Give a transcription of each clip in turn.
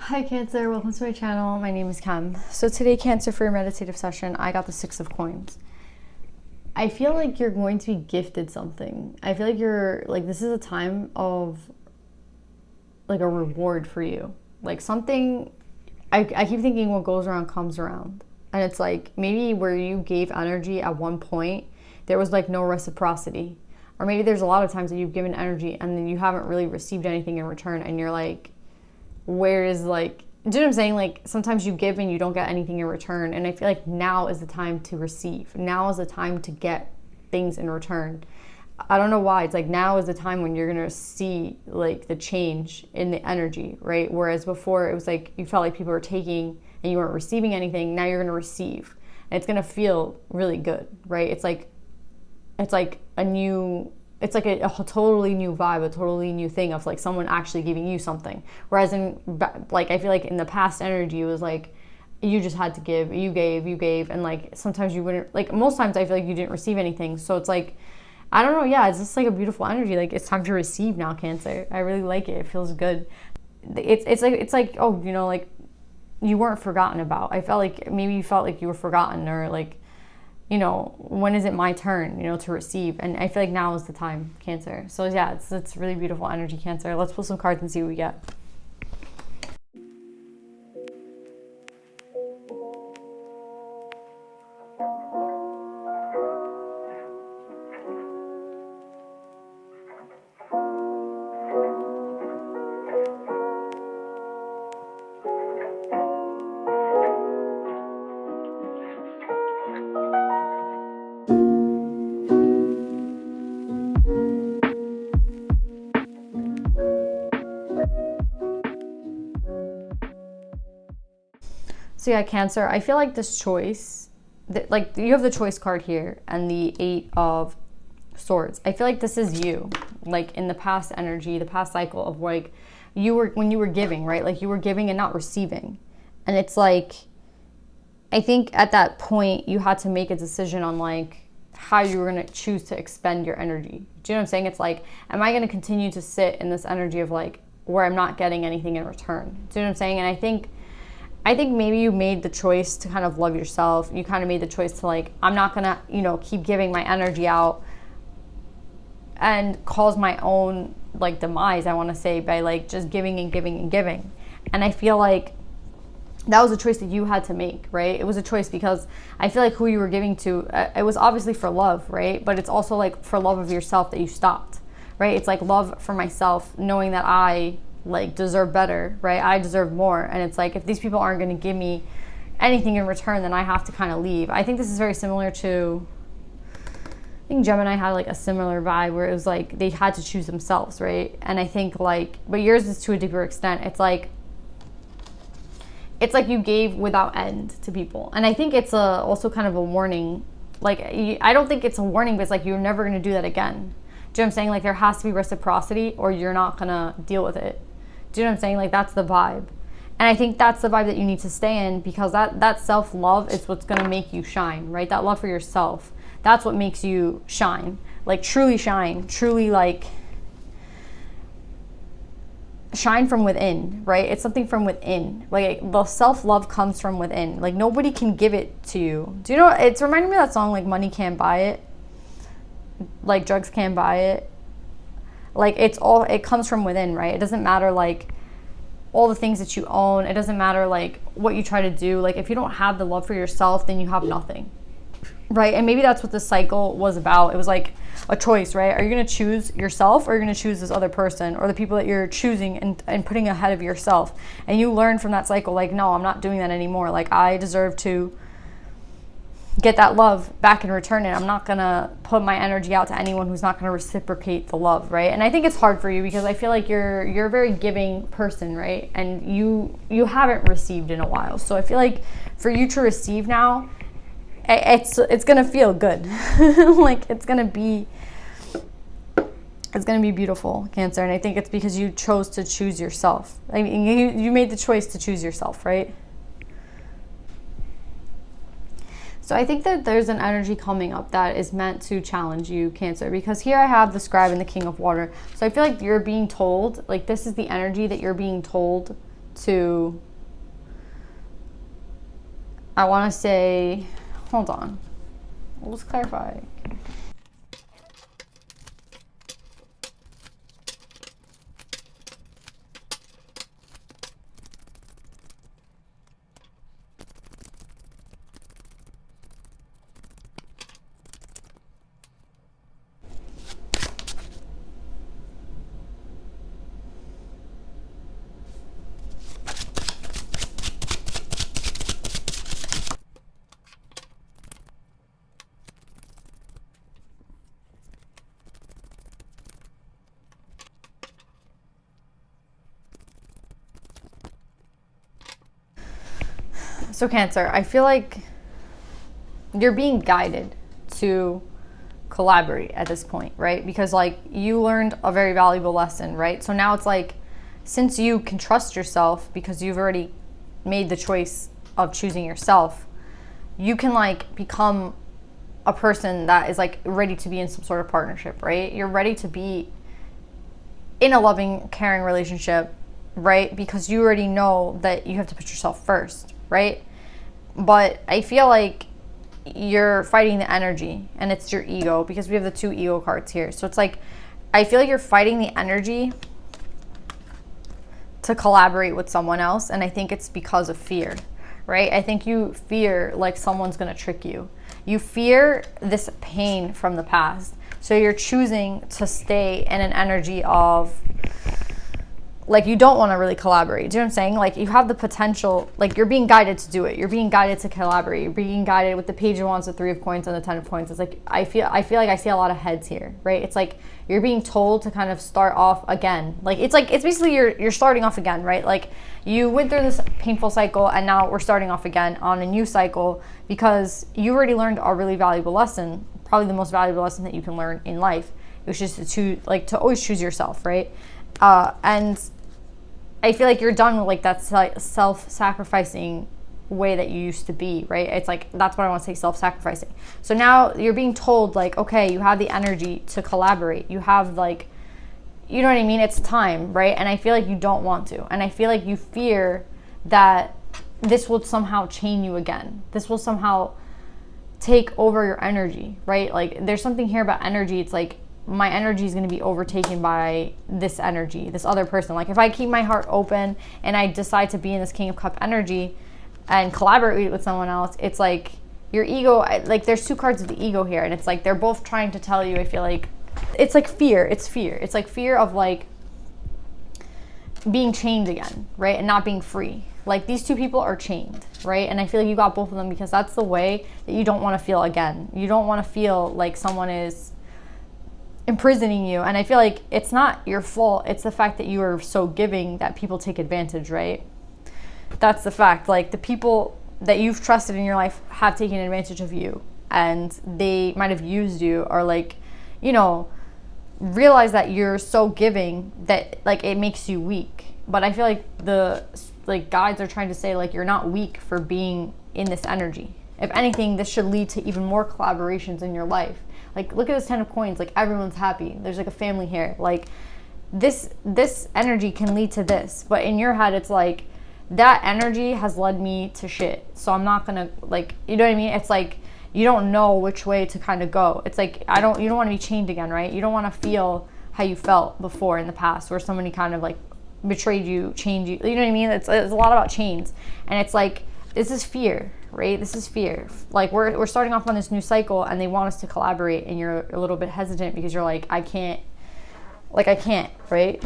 Hi Cancer, welcome to my channel. My name is Cam. So today, Cancer, for your meditative session, I got the Six of Coins. I feel like you're going to be gifted something. I feel like this is a time of like a reward for you. Like something, I keep thinking what goes around comes around. And it's like maybe where you gave energy at one point, there was like no reciprocity. Or maybe there's a lot of times that you've given energy and then you haven't really received anything in return and you're like, where is like, do you know what I'm saying? Like sometimes you give and you don't get anything in return. And I feel like now is the time to receive. Now is the time to get things in return. I don't know why. It's like now is the time when you're going to see like the change in the energy, right? Whereas before it was like you felt like people were taking and you weren't receiving anything. Now you're going to receive. And it's going to feel really good, right? It's like a new, it's like a totally new vibe, a totally new thing of like someone actually giving you something. Whereas in like, I feel like in the past energy, it was like, you just had to give, you gave. And like, sometimes you wouldn't, like most times I feel like you didn't receive anything. So it's like, I don't know. Yeah. It's just like a beautiful energy. Like it's time to receive now, Cancer. I really like it. It feels good. It's like, oh, you know, like you weren't forgotten about. I felt like maybe you felt like you were forgotten or like, you know, when is it my turn, you know, to receive? And I feel like now is the time, Cancer. So yeah, it's really beautiful energy, Cancer. Let's pull some cards and see what we get. So yeah, Cancer, I feel like this choice, like you have the choice card here and the Eight of Swords. I feel like this is you, like in the past energy, the past cycle of like when you were giving, right? Like you were giving and not receiving. And it's like, I think at that point you had to make a decision on like how you were going to choose to expend your energy. Do you know what I'm saying? It's like, am I going to continue to sit in this energy of like where I'm not getting anything in return? Do you know what I'm saying? And I think maybe you made the choice to kind of love yourself. You kind of made the choice to like, I'm not going to, you know, keep giving my energy out and cause my own like demise, I want to say, by like just giving and giving and giving. And I feel like that was a choice that you had to make, right? It was a choice because I feel like who you were giving to, it was obviously for love, right? But it's also like for love of yourself that you stopped, right? It's like love for myself, knowing that I like deserve better, right? I deserve more. And it's like, if these people aren't going to give me anything in return, then I have to kind of leave. I think this is very similar to, I think Gemini had like a similar vibe where it was like they had to choose themselves, right? And I think like, but yours is to a deeper extent. It's like you gave without end to people. And I think it's also kind of a warning. Like, I don't think it's a warning, but it's like, you're never going to do that again. Do you know what I'm saying? Like there has to be reciprocity or you're not going to deal with it. Do you know what I'm saying? Like that's the vibe. And I think that's the vibe that you need to stay in because that self-love is what's going to make you shine, right? That love for yourself. That's what makes you shine. Like truly shine. Truly like shine from within, right? It's something from within. Like the self-love comes from within. Like nobody can give it to you. Do you know, it's reminding me of that song, like money can't buy it. Like drugs can't buy it. Like it comes from within, right? It doesn't matter like all the things that you own. It doesn't matter like what you try to do. Like if you don't have the love for yourself, then you have nothing, right? And maybe that's what the cycle was about. It was like a choice, right? Are you going to choose yourself or are you going to choose this other person or the people that you're choosing and putting ahead of yourself? And you learn from that cycle, like, no, I'm not doing that anymore. Like I deserve to get that love back in return and I'm not gonna put my energy out to anyone who's not gonna reciprocate the love, right? And I think it's hard for you because I feel like you're a very giving person, right? And you haven't received in a while. So I feel like for you to receive now, it's gonna feel good. Like it's gonna be beautiful, Cancer. And I think it's because you chose to choose yourself. I mean, you made the choice to choose yourself, right? So I think that there's an energy coming up that is meant to challenge you, Cancer, because here I have the Scribe and the King of Water. So I feel like you're being told, like this is the energy that you're being told to, I want to say, hold on, let's clarify. So Cancer, I feel like you're being guided to collaborate at this point, right? Because like you learned a very valuable lesson, right? So now it's like, since you can trust yourself because you've already made the choice of choosing yourself, you can like become a person that is like ready to be in some sort of partnership, right? You're ready to be in a loving, caring relationship, right? Because you already know that you have to put yourself first, right? But I feel like you're fighting the energy, and it's your ego, because we have the 2 ego cards here. So it's like, I feel like you're fighting the energy to collaborate with someone else, and I think it's because of fear, right? I think you fear like someone's gonna trick you. You fear this pain from the past. So you're choosing to stay in an energy of like you don't want to really collaborate. Do you know what I'm saying? Like you have the potential, like you're being guided to do it. You're being guided to collaborate. You're being guided with the Page of Wands, the 3 of Coins, and the 10 of Coins. It's like I feel like I see a lot of heads here, right? It's like you're being told to kind of start off again. Like it's basically you're starting off again, right? Like you went through this painful cycle, and now we're starting off again on a new cycle because you already learned a really valuable lesson, probably the most valuable lesson that you can learn in life, which is to always choose yourself, right? And I feel like you're done with like that self-sacrificing way that you used to be, right? It's like, that's what I want to say, self-sacrificing. So now you're being told like, okay, you have the energy to collaborate. You have like, you know what I mean? It's time, right? And I feel like you don't want to. And I feel like you fear that this will somehow chain you again. This will somehow take over your energy, right? Like there's something here about energy. It's like, my energy is going to be overtaken by this energy, this other person. Like if I keep my heart open and I decide to be in this King of Cup energy and collaborate with someone else, it's like your ego, like there's 2 cards of the ego here, and it's like they're both trying to tell you, I feel like it's like fear. It's fear. It's like fear of like being chained again, right? And not being free. Like these 2 people are chained, right? And I feel like you got both of them because that's the way that you don't want to feel again. You don't want to feel like someone is imprisoning you. And I feel like it's not your fault. It's the fact that you are so giving that people take advantage, right? That's the fact. Like the people that you've trusted in your life have taken advantage of you, and they might have used you, or like, you know, realize that you're so giving that like it makes you weak. But I feel like the like guides are trying to say like you're not weak for being in this energy. If anything, this should lead to even more collaborations in your life. Like, look at this 10 of Coins. Like, everyone's happy. There's, like, a family here. Like, this energy can lead to this. But in your head, it's like, that energy has led me to shit. So I'm not going to, like, you know what I mean? It's like, you don't know which way to kind of go. It's like, you don't want to be chained again, right? You don't want to feel how you felt before in the past, where somebody kind of, like, betrayed you, chained you. You know what I mean? It's a lot about chains. And it's like, this is fear, right? This is fear. Like we're starting off on this new cycle, and they want us to collaborate, and you're a little bit hesitant because you're like, I can't, right?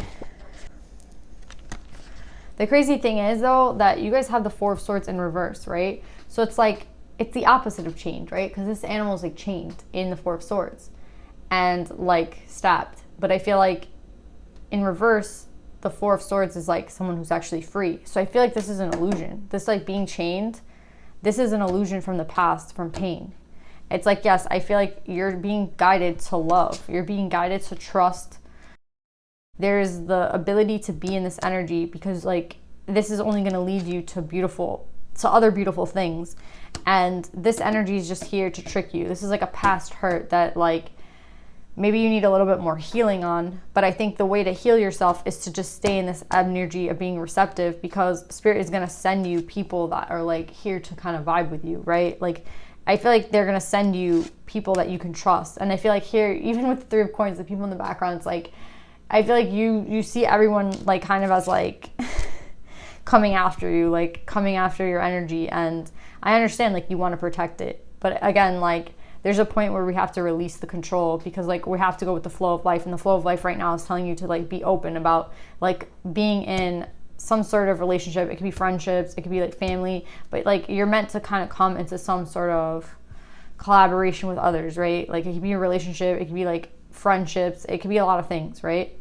The crazy thing is though, that you guys have the 4 of Swords in reverse, right? So it's like, it's the opposite of chained, right? Because this animal is like chained in the 4 of Swords and like stabbed. But I feel like in reverse, the 4 of Swords is like someone who's actually free. So I feel like this is an illusion. This like being chained, this is an illusion from the past, from pain. It's like, yes, I feel like you're being guided to love. You're being guided to trust. There's the ability to be in this energy because like this is only going to lead you to other beautiful things. And this energy is just here to trick you. This is like a past hurt that like maybe you need a little bit more healing on. But I think the way to heal yourself is to just stay in this energy of being receptive, because spirit is going to send you people that are like here to kind of vibe with you, right? Like, I feel like they're going to send you people that you can trust. And I feel like here, even with the Three of Coins, the people in the background, it's like, I feel like you see everyone like kind of as like coming after you, like coming after your energy. And I understand like you want to protect it. But again, like there's a point where we have to release the control, because like we have to go with the flow of life. And the flow of life right now is telling you to like be open about like being in some sort of relationship. It could be friendships, it could be like family, but like you're meant to kind of come into some sort of collaboration with others, right? Like it could be a relationship, it could be like friendships, it could be a lot of things, right?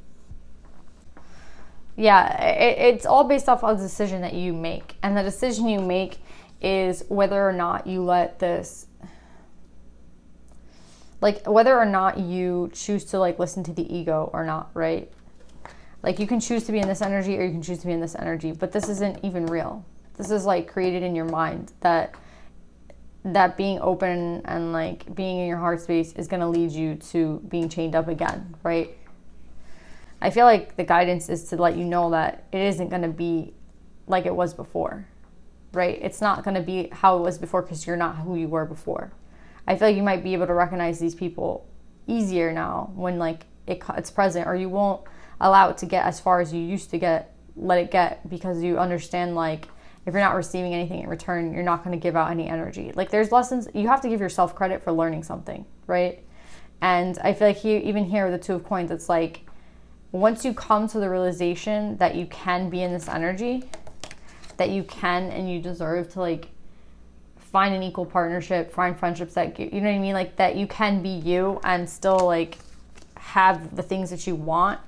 Yeah, it's all based off of the decision that you make. And the decision you make is whether or not you let this, like whether or not you choose to like listen to the ego or not, right? Like you can choose to be in this energy or you can choose to be in this energy, but this isn't even real. This is like created in your mind, that being open and like being in your heart space is going to lead you to being chained up again, right? I feel like the guidance is to let you know that it isn't going to be like it was before, right? It's not going to be how it was before, because you're not who you were before. I feel like you might be able to recognize these people easier now when like it's present, or you won't allow it to get as far as you used to let it get, because you understand like if you're not receiving anything in return, you're not going to give out any energy. Like there's lessons, you have to give yourself credit for learning something, right? And I feel like even here with the Two of Coins, it's like once you come to the realization that you can be in this energy, that you can and you deserve to like find an equal partnership, find friendships that you know what I mean, like that you can be you and still like have the things that you want,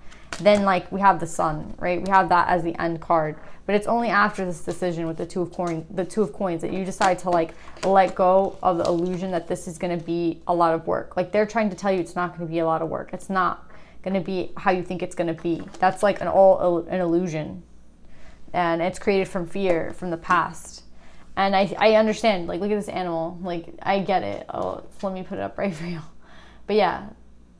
then like we have the Sun, right? We have that as the end card. But it's only after this decision with the Two of Coins that you decide to like let go of the illusion that this is going to be a lot of work. Like they're trying to tell you it's not going to be a lot of work. It's not going to be how you think it's going to be. That's like an illusion, and it's created from fear from the past. And I understand, like look at this animal, like I get it. Oh, let me put it up right for you. But yeah,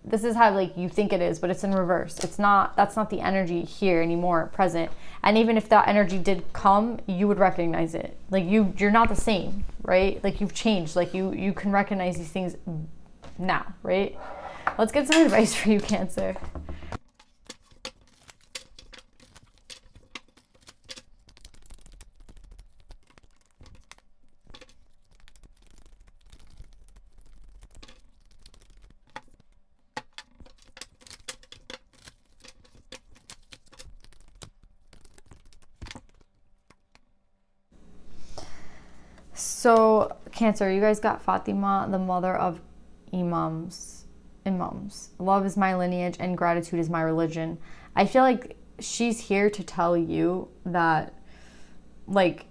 this is how like you think it is, but it's in reverse. It's not, that's not the energy here anymore, present. And even if that energy did come, you would recognize it. Like you're not the same, right? Like you've changed. Like you can recognize these things now, right? Let's get some advice for you, Cancer. So, Cancer, you guys got Fatima, the mother of imams. Love is my lineage and gratitude is my religion. I feel like she's here to tell you that, like,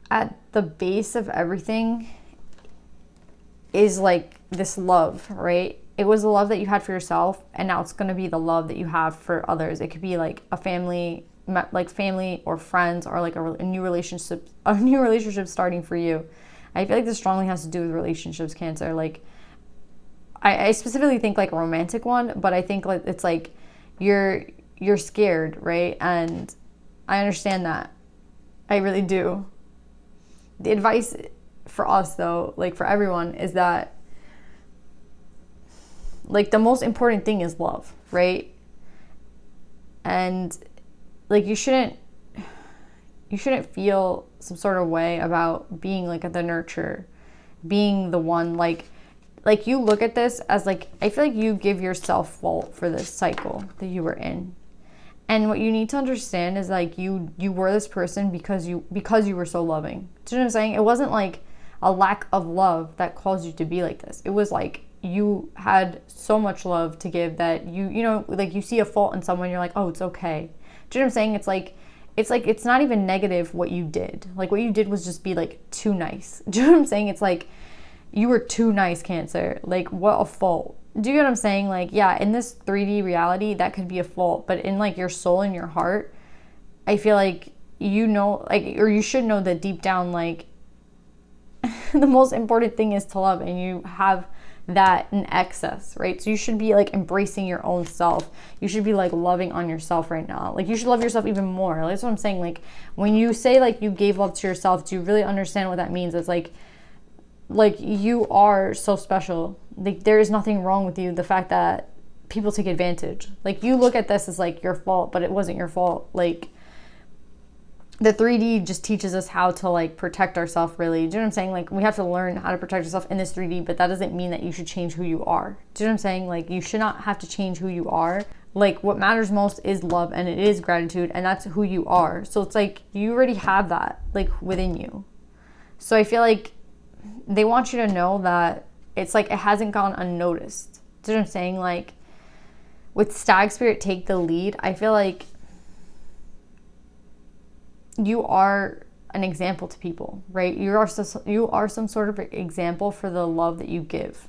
at the base of everything is, like, this love, right? It was the love that you had for yourself, and now it's going to be the love that you have for others. It could be, like, a family or friends, or like a new relationship starting for you. I feel like this strongly has to do with relationships, Cancer. Like I specifically think like a romantic one, but I think like it's like you're scared, right? And I understand that. I really do. The advice for us though, like for everyone, is that like the most important thing is love, right? And like you shouldn't feel some sort of way about being like the nurturer, being the one, like you look at this as like, I feel like you give yourself fault for this cycle that you were in. And what you need to understand is like you were this person because you were so loving. Do you know what I'm saying? It wasn't like a lack of love that caused you to be like this. It was like you had so much love to give that you know, like you see a fault in someone, you're like, oh, it's okay. Do you know what I'm saying? It's not even negative what you did. Like what you did was just be like too nice. Do you know what I'm saying? It's like you were too nice, Cancer. Like what a fault. Do you know what I'm saying? Like, yeah, in this 3D reality, that could be a fault. But in like your soul and your heart, I feel like you know, like, or you should know that deep down, like the most important thing is to love. And you have that in excess, right? So you should be like embracing your own self. You should be like loving on yourself right now. Like you should love yourself even more. Like, that's what I'm saying. Like when you say like you gave love to yourself, do you really understand what that means? It's like you are so special. Like there is nothing wrong with you. The fact that people take advantage, like you look at this as like your fault, but it wasn't your fault. Like the 3D just teaches us how to like protect ourselves, really. Do you know what I'm saying? Like we have to learn how to protect yourself in this 3D, but that doesn't mean that you should change who you are. Do you know what I'm saying? Like you should not have to change who you are. Like what matters most is love, and it is gratitude, and that's who you are. So it's like you already have that like within you. So I feel like they want you to know that it's like it hasn't gone unnoticed. Do you know what I'm saying? Like with Stag Spirit take the lead, I feel like you are an example to people, right? You are some sort of example for the love that you give.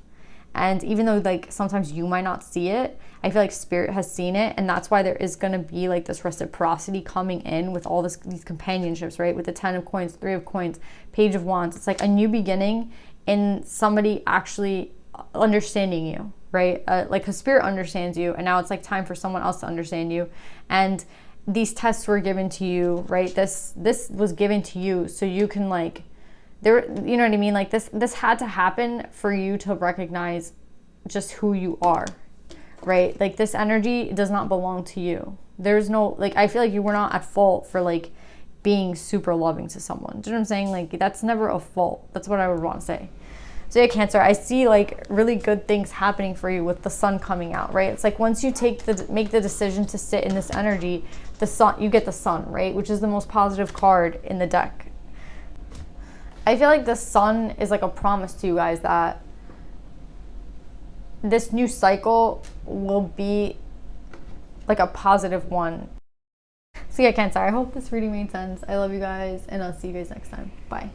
And even though like sometimes you might not see it, I feel like Spirit has seen it, and that's why there is going to be like this reciprocity coming in with all these companionships, right? With the 10 of coins, 3 of coins, Page of Wands. It's like a new beginning in somebody actually understanding you, right? Like a Spirit understands you, and now it's like time for someone else to understand you. And these tests were given to you, right? This was given to you so you can like, there, you know what I mean? Like this had to happen for you to recognize just who you are, right? Like this energy does not belong to you. There's no, like, I feel like you were not at fault for like being super loving to someone. Do you know what I'm saying? Like that's never a fault. That's what I would want to say. So yeah, Cancer, I see like really good things happening for you with the sun coming out, right? It's like once you make the decision to sit in this energy, the sun, you get the sun, right? Which is the most positive card in the deck. I feel like the sun is like a promise to you guys that this new cycle will be like a positive one. So yeah, Cancer, I hope this reading made sense. I love you guys, and I'll see you guys next time. Bye.